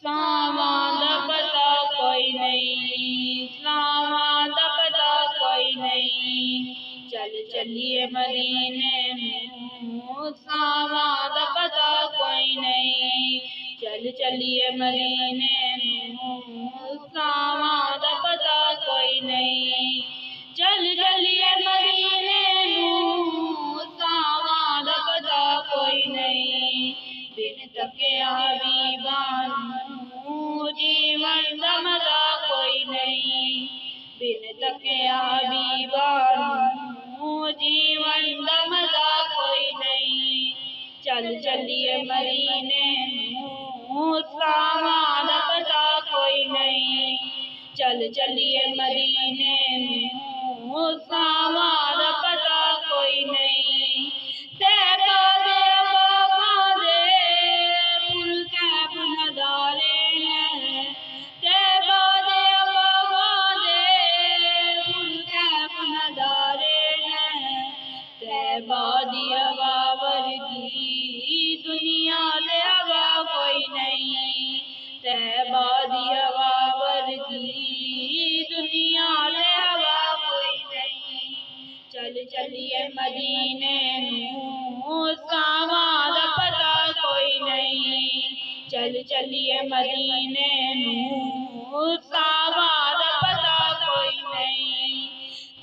सावां दा पता कोई नहीं, सावां दा पता कोई नहीं। चल चलिए मदीने नूं, सावां दा पता कोई नहीं। चल चलिए मदीने नूं, सावां दा पता कोई नहीं। चल चलिए मदीने नूं, सावां दा पता कोई नहीं। बिन तकिया हबीबा नूं, जीवन दा मज़ा कोई नहीं। बिन तकिया हबीबा नूं, जीवन दा मज़ा कोई नहीं। चल चलिए मदीने नूं, सावां दा पता कोई नहीं। चल चलिए मदीने नूं, सावां दा पता कोई नहीं। तैबा दे बागां दे फुल कैफ नज़ारे ने, तैबा दे बागां दे फुल कैफ नज़ारे ने। तैबा दी हवा वर्गी दुनिया दे हवा कोई नहीं। तैबा दी हवा वर्गी दुनिया दे हवा कोई नहीं। चल चलिए मदीने नूं, सावां दा पता कोई नहीं। चल चलिए मदीने नूं, सावां दा पता कोई नहीं।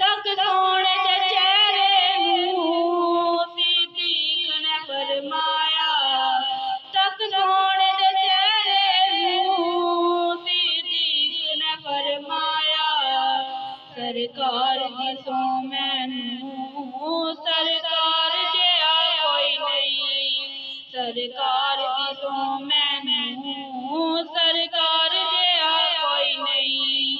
तक सोने दे चेहरे नूं सिद्दीक ने फरमाया, तक सोने दे चेहरे नूं सिद्दीक ने फरमाया। सरकार दी सौ मैनू सरकार जिहा कोई नहीं। सरकार दी सौ मैनू सरकार जिहा कोई नहीं।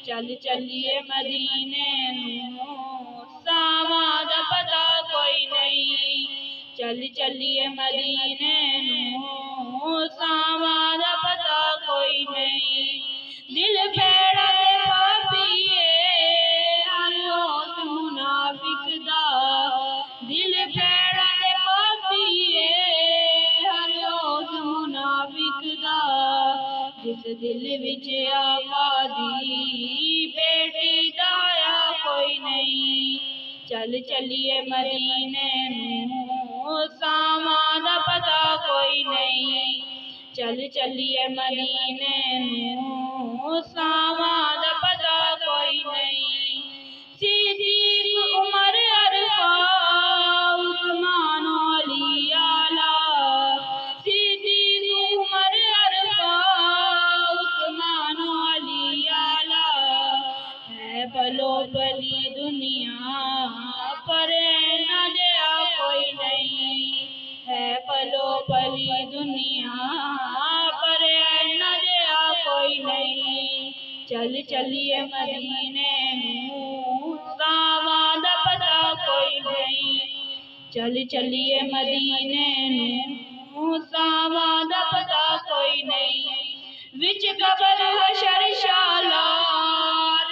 चल चलिए मदीने नूं, सावां दा पता कोई नहीं। चल चलिए मदीने नूं, सावां दा पता कोई नहीं। दिल भेड़ा दे पापीए हर रोज मुनाफिक दा, दिल भेड़ा दे पापीए हर रोज मुनाफिक दा। जिस दिल विच आका दी बेटी दा आया कोई नहीं। चल चलिए मदीने नूं, सावां दा पता कोई नहीं। चल चलिए मदीने नूं, सावां दा पता कोई नहीं। सिद्दीक उमर अरफा उस्मान अली आला, सिद्दीक उमर अरफा उस्मान अली आला। है पलो पली दुनिया पर न जिहा कोई नहीं। है पलो पली दुनिया पर न जिहा कोई नहीं। चल चलिए मदीने नूं, सावां दा पता कोई नहीं। चल चलिए मदीने नूं, सावां दा पता कोई नहीं। विच कबर हशर शाला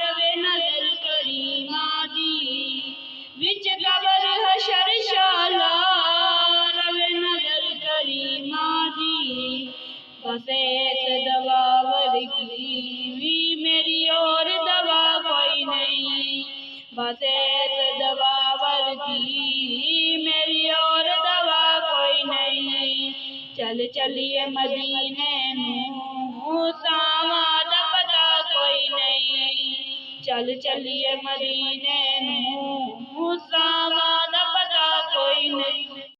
रवे नज़र करीमा दी, विच कबर हशर शाला रवे नज़र करीमा दी। बस एक दवा वर्गी मेरी और दवा कोई नहीं। बस एक दवा वर्गी मेरी और दवा कोई नहीं। चल चलिए मदीने नूं, सावां दा पता कोई नहीं। चल चलिए मदीने नूं,